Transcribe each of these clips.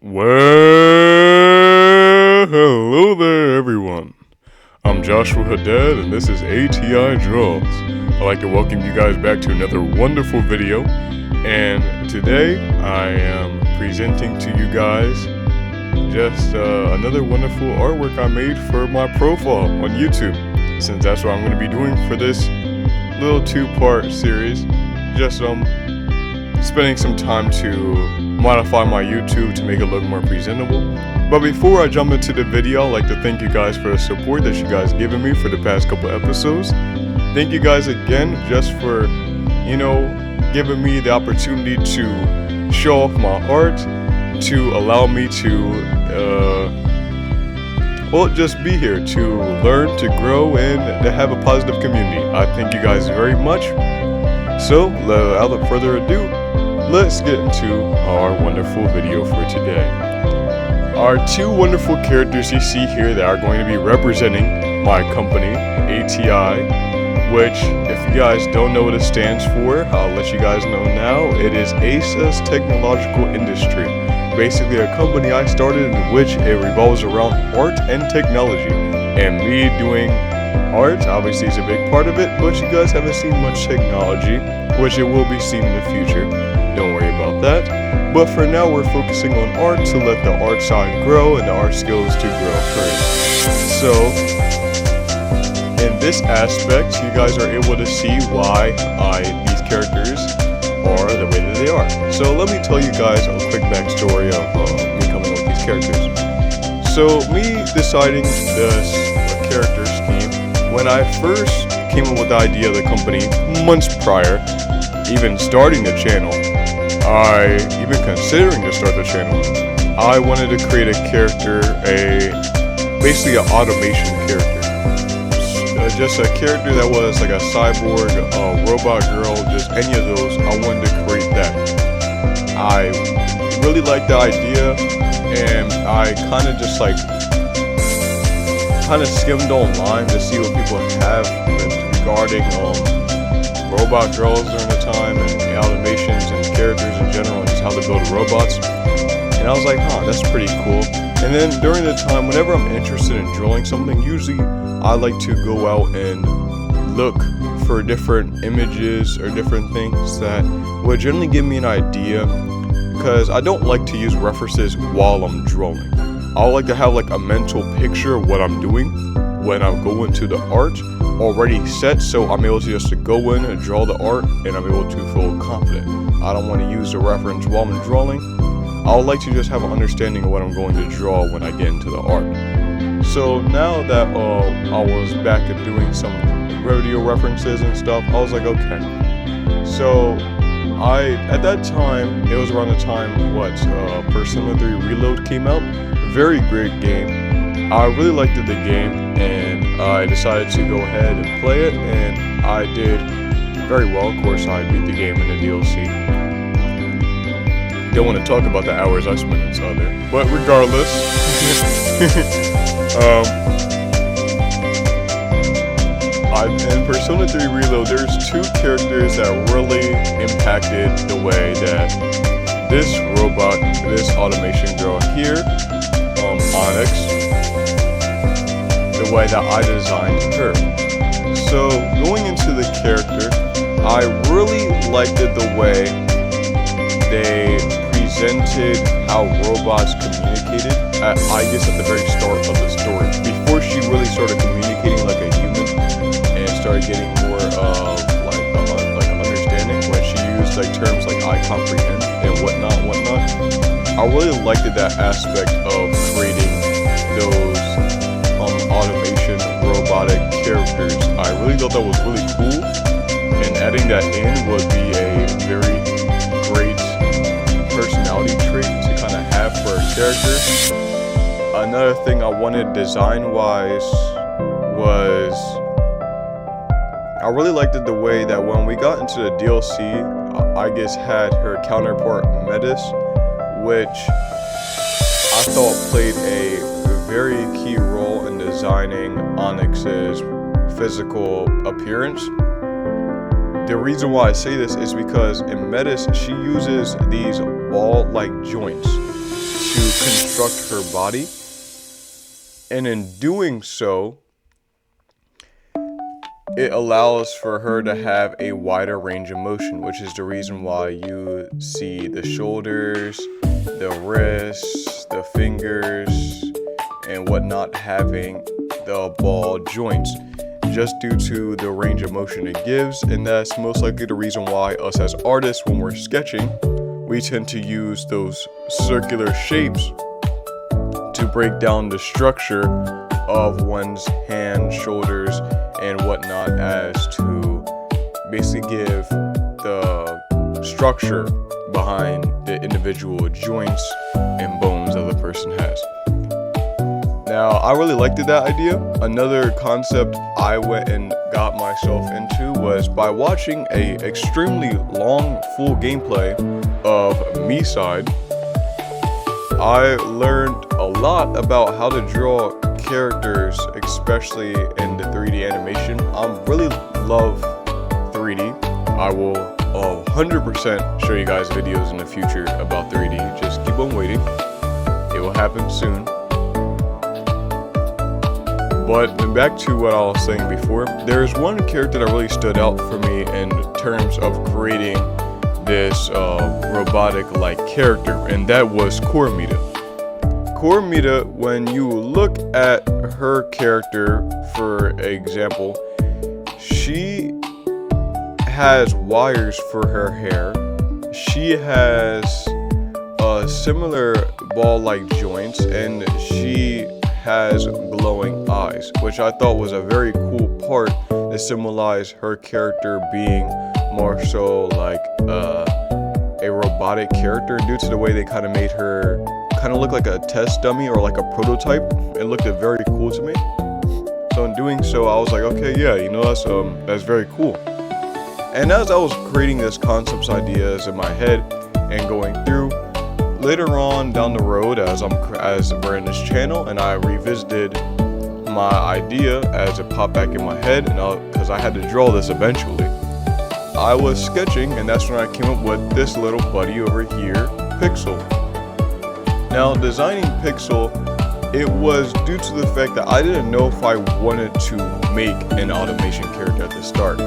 Well, hello there, everyone. I'm Joshua Haddad, and this is A.T.I. Draws. I'd like to welcome you guys back to another wonderful video. And today, I am presenting to you guys just another wonderful artwork I made for my profile on YouTube. Since that's what I'm going to be doing for this little two-part series. Just spending some time to modify my YouTube to make it look more presentable. But before I jump into the video, I'd like to thank you guys for the support that you guys given me for the past couple episodes. Thank you guys again just for, giving me the opportunity to show off my art, to allow me to, just be here to learn, to grow, and to have a positive community. I thank you guys very much. So, without further ado, let's get into our wonderful video for today. Our two wonderful characters you see here that are going to be representing my company, A.T.I, which, if you guys don't know what it stands for, I'll let you guys know now. It is ASUS Technological Industry. Basically a company I started in which it revolves around art and technology. And me doing art obviously is a big part of it, but you guys haven't seen much technology, which it will be seen in the future. Don't worry about that. But for now, we're focusing on art to let the art side grow and the art skills to grow first. So, in this aspect, you guys are able to see why these characters are the way that they are. So let me tell you guys a quick backstory of me coming up with these characters. So me deciding this character scheme, when I first came up with the idea of the company months prior, even starting the channel, even considering to start the channel, I wanted to create a character, basically an automation character. Just a character that was like a cyborg, a robot girl, just any of those. I wanted to create that. I really liked the idea, and I kind of skimmed online to see what people have regarding robot girls during the time and automations and characters in general and just how to build robots. And I was like, that's pretty cool. And then during the time, whenever I'm interested in drawing something, usually I like to go out and look for different images or different things that would generally give me an idea, because I don't like to use references while I'm drawing. I like to have like a mental picture of what I'm doing when I go into the art already set, so I'm able to just go in and draw the art and I'm able to feel confident. I don't want to use the reference while I'm drawing. I would like to just have an understanding of what I'm going to draw when I get into the art. So now that I was back at doing some video references and stuff, I was like, okay. So at that time, it was around the time Persona 3 Reload came out. Very great game. I really liked the game, and I decided to go ahead and play it, and I did very well. Of course, I beat the game in the DLC. Don't want to talk about the hours I spent inside there, but regardless, in Persona 3 Reload, there's two characters that really impacted the way that this robot, this automation girl here, Onyx, the way that I designed her. So going into the character, I really liked the way they presented how robots communicated, at the very start of the story. Before she really started communicating like a human and started getting more of like understanding, when she used like terms like I comprehend and whatnot. I really liked that aspect of creating those automation robotic characters. I really thought that was really cool, and adding that in would be a very great personality trait to kind of have for a character. Another thing I wanted design-wise was I really liked the way that when we got into the DLC, I had her counterpart Metis, which I thought played a very key role in designing Onyx's physical appearance. The reason why I say this is because in Metis, she uses these ball-like joints to to construct her body. And in doing so, it allows for her to have a wider range of motion, which is the reason why you see the shoulders, the wrists, the fingers, and whatnot having the ball joints, just due to the range of motion it gives. And that's most likely the reason why us as artists, when we're sketching, we tend to use those circular shapes to break down the structure of one's hands, shoulders, and whatnot, as to basically give the structure behind the individual joints and bones that the person has. Now, I really liked that idea. Another concept I went and got myself into was by watching a extremely long full gameplay of Me-Side. I learned a lot about how to draw characters, especially in the 3D animation. I really love 3D. I will 100% show you guys videos in the future about 3D. Just keep on waiting. It will happen soon. But back to what I was saying before, there's one character that really stood out for me in terms of creating this robotic-like character, and that was Koromita. Koromita, when you look at her character, for example, she has wires for her hair. She has similar ball-like joints, and she has glowing eyes, which I thought was a very cool part to symbolize her character being more so like a robotic character, due to the way they kind of made her kind of look like a test dummy or like a prototype. It looked very cool to me. So in doing so, I was like, okay, yeah, you know, that's very cool. And as I was creating this concepts ideas in my head and going through, later on down the road, as we're in this channel, and I revisited my idea as it popped back in my head, and because I had to draw this eventually, I was sketching, and that's when I came up with this little buddy over here, Pixel. Now, designing Pixel, it was due to the fact that I didn't know if I wanted to make an automation character at the start.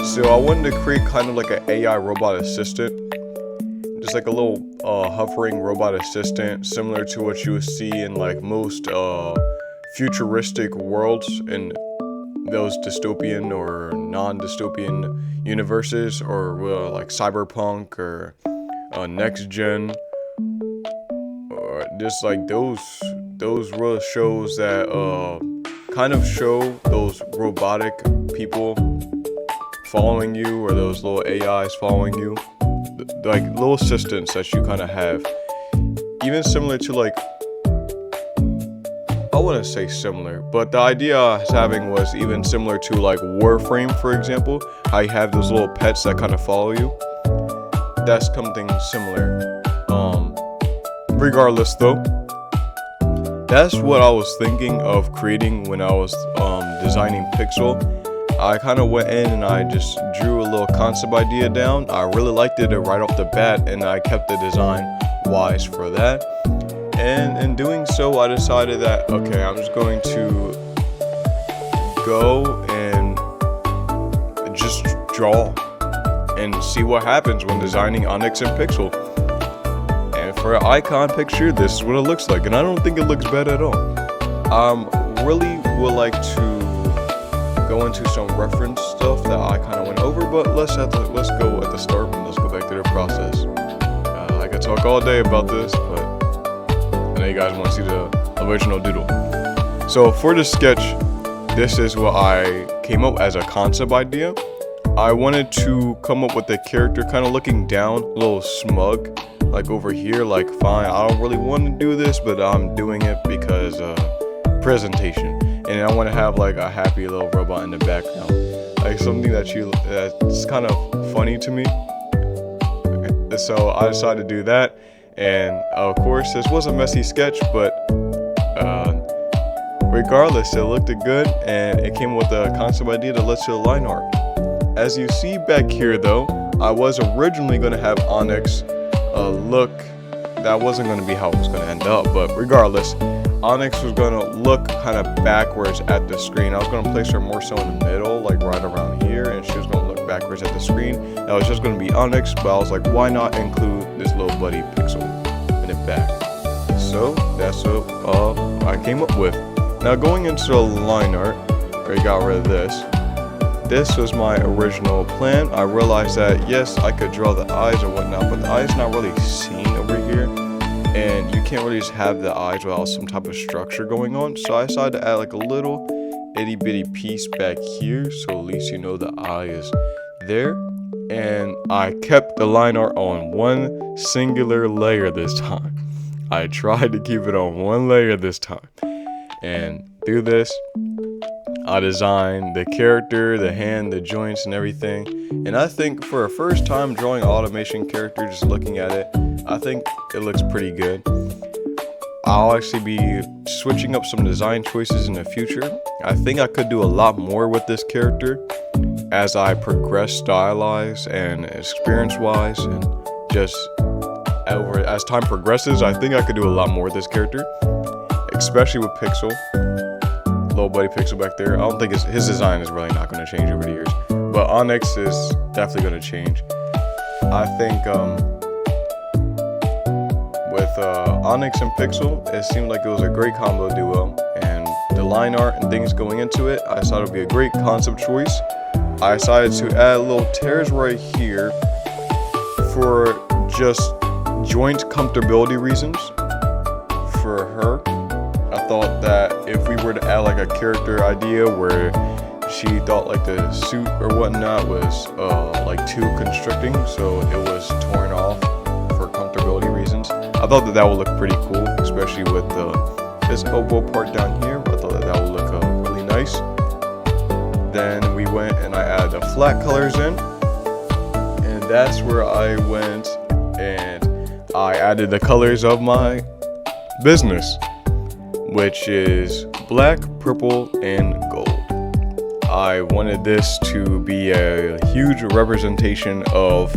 So I wanted to create kind of like an AI robot assistant, just like a little hovering robot assistant, similar to what you would see in like most futuristic worlds in those dystopian or non-dystopian universes, or like cyberpunk or next gen, or just like those real shows that kind of show those robotic people following you, or those little AIs following you, like little assistants that you kind of have, even similar to like, I wouldn't say similar, but the idea I was having was even similar to like Warframe, for example, how you have those little pets that kind of follow you. That's something similar. Regardless though, that's what I was thinking of creating when I was designing Pixel. I kind of went in and I just drew a little concept idea down. I really liked it right off the bat, and I kept the design wise for that. And in doing so, I decided that, okay, I'm just going to go and just draw and see what happens when designing Onyx and Pixel. And for an icon picture, this is what it looks like, and I don't think it looks bad at all. Really would like to go into some reference stuff that I kind of went over, but let's go at the start and let's go back to the process. I could talk all day about this, but I know you guys want to see the original doodle. So for the sketch, this is what I came up as a concept idea. I wanted to come up with the character kind of looking down, a little smug, like over here, like, fine, I don't really want to do this, but I'm doing it because presentation. And I want to have like a happy little robot in the background, like something that's kind of funny to me. So I decided to do that, and of course this was a messy sketch, but regardless, it looked good, and it came with a concept idea to let's do line art. As you see back here though, I was originally going to have Onyx look that wasn't going to be how it was going to end up. But regardless, Onyx was going to look kind of backwards at the screen. I was going to place her more so in the middle, like right around here, and she was going to look backwards at the screen. That was just going to be Onyx, but I was like, why not include this little buddy Pixel in the back? So that's what I came up with. Now going into the line art, I got rid of this. This was my original plan. I realized that yes, I could draw the eyes or whatnot, but the eyes not really seen over here, and you can't really just have the eyes without some type of structure going on. So I decided to add like a little itty bitty piece back here, so at least you know the eye is there. And I kept the line art on one singular layer this time. I tried to keep it on one layer this time, and through this I designed the character, the hand, the joints, and everything. And I think for a first time drawing an automation character, just looking at it, I think it looks pretty good. I'll actually be switching up some design choices in the future. I think I could do a lot more with this character as I progress style-wise and experience-wise, and just as time progresses, I think I could do a lot more with this character, especially with Pixel. Little buddy Pixel back there. I don't think his design is really not going to change over the years, but Onyx is definitely going to change. I think with Onyx and Pixel, it seemed like it was a great combo duo, and the line art and things going into it, I thought it would be a great concept choice. I decided to add little tears right here for just joint comfortability reasons for her. I thought that if we were to add like a character idea where she thought like the suit or whatnot was like too constricting, so it was torn off for comfortability reasons, I thought that would look pretty cool, especially with this elbow part down here. I thought that would look really nice. Then we went and I added the flat colors in, and that's where I went and I added the colors of my business, which is black, purple, and gold. I wanted this to be a huge representation of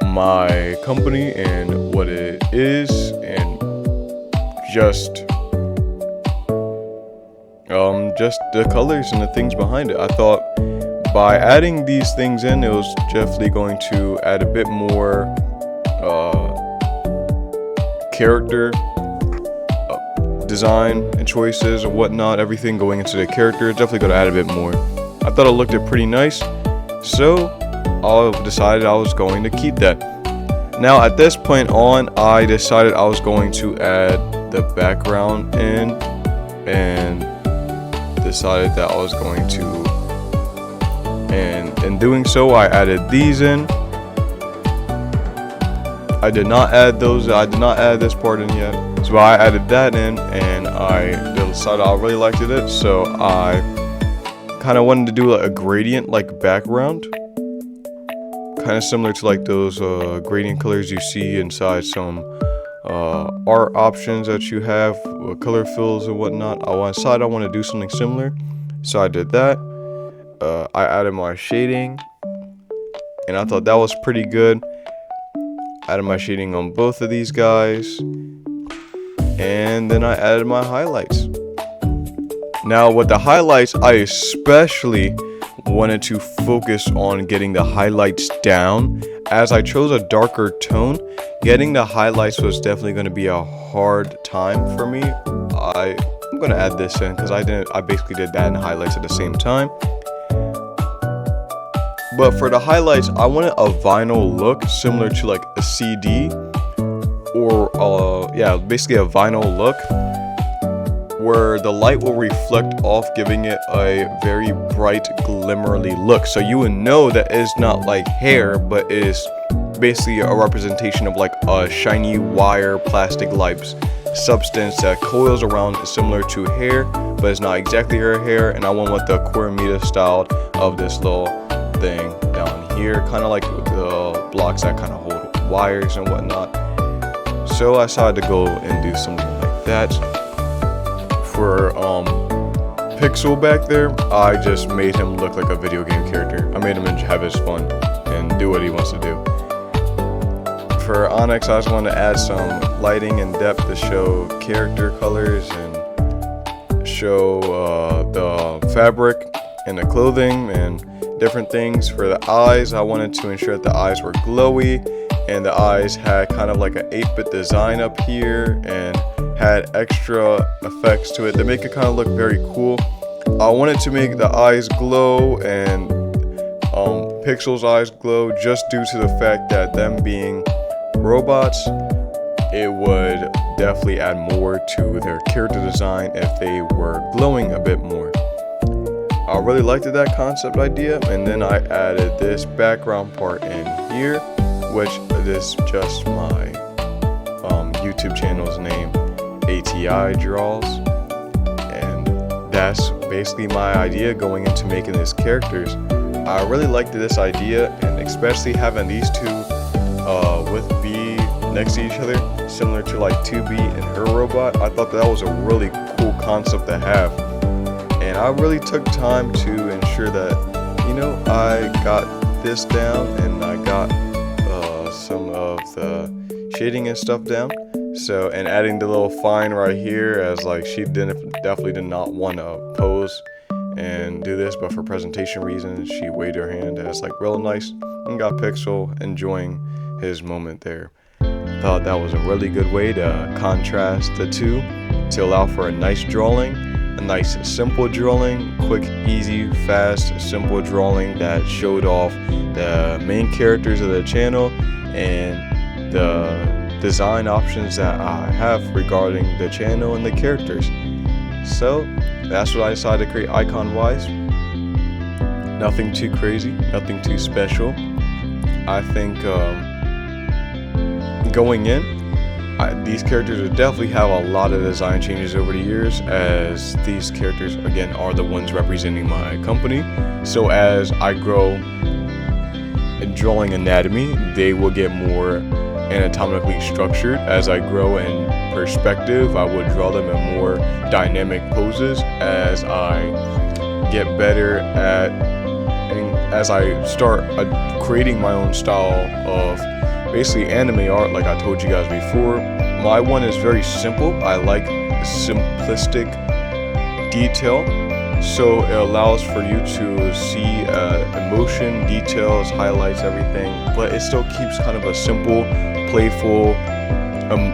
my company and what it is, and just the colors and the things behind it. I thought by adding these things in, it was definitely going to add a bit more character design and choices and whatnot, everything going into the character. Definitely going to add a bit more. I thought it looked pretty nice, so I decided I was going to keep that. Now at this point on, I decided I was going to add the background in, and decided that I was going to, and in doing so I added these in. I did not add this part in yet, so I added that in, and I decided I really liked it, so I kind of wanted to do like a gradient like background, kind of similar to like those gradient colors you see inside some art options that you have, color fills and whatnot. I decided I want to do something similar, so I did that. I added my shading, and I thought that was pretty good. Added my shading on both of these guys, and then I added my highlights. Now with the highlights, I especially wanted to focus on getting the highlights down. As I chose a darker tone, getting the highlights was definitely going to be a hard time for me. I'm going to add this in because I basically did that and highlights at the same time. But for the highlights, I wanted a vinyl look similar to like a CD, or basically a vinyl look where the light will reflect off, giving it a very bright, glimmerly look. So you would know that it's not like hair, but is basically a representation of like a shiny wire plastic like substance that coils around, similar to hair, but it's not exactly her hair. And I went with the Kuramita style of this little thing down here, kind of like the blocks that kind of hold wires and whatnot. So I decided to go and do something like that. For Pixel back there, I just made him look like a video game character. I made him have his fun and do what he wants to do. For Onyx, I just wanted to add some lighting and depth to show character colors and show the fabric and the clothing and different things. For the eyes, I wanted to ensure that the eyes were glowy and the eyes had kind of like an 8-bit design up here and had extra effects to it to make it kind of look very cool. I wanted to make the eyes glow and Pixel's eyes glow just due to the fact that them being robots, it would definitely add more to their character design if they were glowing a bit more. I really liked that concept idea, and then I added this background part in here, which is just my YouTube channel's name, A.T.I draws, and that's basically my idea going into making these characters. I really liked this idea, and especially having these two with B next to each other, similar to like 2B and her robot. I thought that was a really cool concept to have, and I really took time to ensure that, you know, I got this down and I got some of the shading and stuff down. So, and adding the little fine right here, as like she definitely did not want to pose and do this, but for presentation reasons she waved her hand as like real nice, and got Pixel enjoying his moment there. Thought that was a really good way to contrast the two to allow for a nice drawing, a nice simple drawing, quick, easy, fast, simple drawing that showed off the main characters of the channel and the design options that I have regarding the channel and the characters. So that's what I decided to create icon wise. Nothing too crazy, nothing too special. I think going in, these characters will definitely have a lot of design changes over the years, as these characters again are the ones representing my company. So as I grow in drawing anatomy, they will get more anatomically structured. As I grow in perspective, I will draw them in more dynamic poses as I get better at, and as I start creating my own style of basically anime art. Like I told you guys before, my one is very simple. I like simplistic detail, so it allows for you to see emotion, details, highlights, everything, but it still keeps kind of a simple, playful,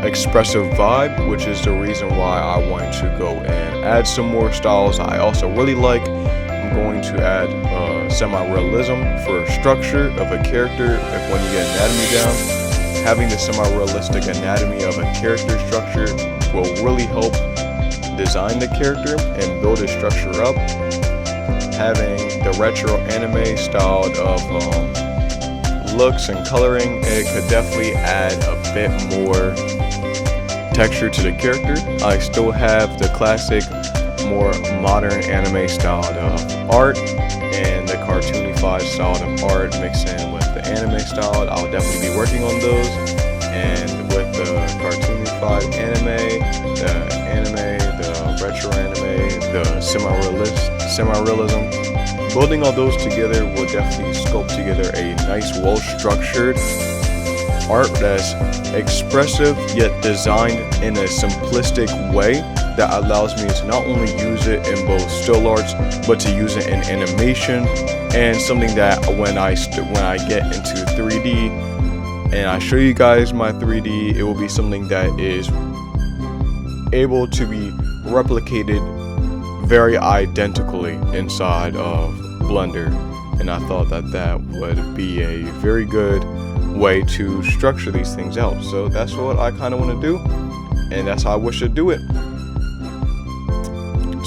expressive vibe, which is the reason why I wanted to go and add some more styles I also really like. I'm going to add semi-realism for structure of a character. If when you get anatomy down, having the semi-realistic anatomy of a character structure will really help design the character and build a structure up. Having the retro anime style of looks and coloring, it could definitely add a bit more texture to the character. I still have the classic, more modern anime style of art and the cartoonified style of art mixed in with the anime style. I'll definitely be working on those, and with the cartoonified anime, the retro anime, the semi-realism, building all those together will definitely sculpt together a nice, well-structured art that's expressive yet designed in a simplistic way that allows me to not only use it in both still arts, but to use it in animation, and something that when I get into 3D and I show you guys my 3D, it will be something that is able to be replicated very identically inside of Blender, and I thought that that would be a very good way to structure these things out. So that's what I kind of want to do, and that's how I wish to do it.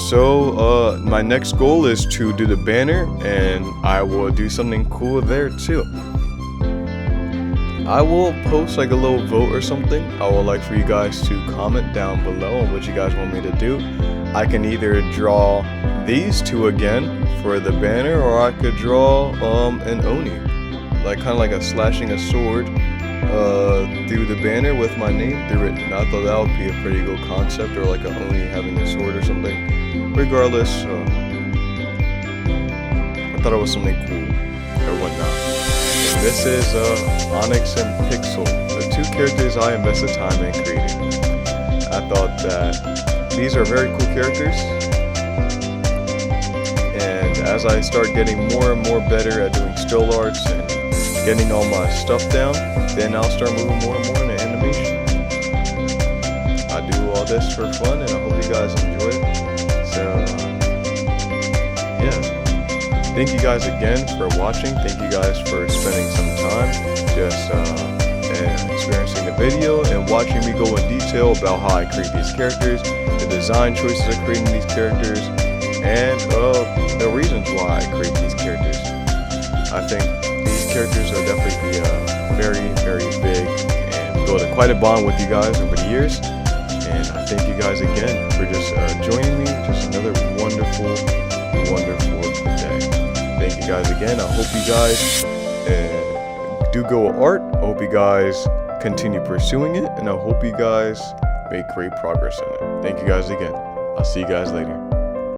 So my next goal is to do the banner, and I will do something cool there too. I will post like a little vote or something. I would like for you guys to comment down below on what you guys want me to do. I can either draw these two again for the banner, or I could draw an Oni, like kind of like a slashing a sword through the banner with my name through it. And I thought that would be a pretty cool concept, or like a Oni having a sword or something. Regardless, I thought it was something cool or whatnot. And this is Onyx and Pixel, the two characters I invested time in creating. I thought that these are very cool characters, and as I start getting more and more better at doing still arts and getting all my stuff down, then I'll start moving more and more into animation. I do all this for fun, and I hope you guys enjoy it. So yeah, thank you guys again for watching. Thank you guys for spending some time just experiencing the video and watching me go in detail about how I create these characters, the design choices of creating these characters, and the reasons why I create these characters. I think these characters will definitely be very, very big and build quite a bond with you guys over the years. And I thank you guys again for just joining me. Just another wonderful, wonderful day. Thank you guys again. I hope you guys do go with art. I hope you guys continue pursuing it, and I hope you guys make great progress in it. Thank you guys again. I'll see you guys later.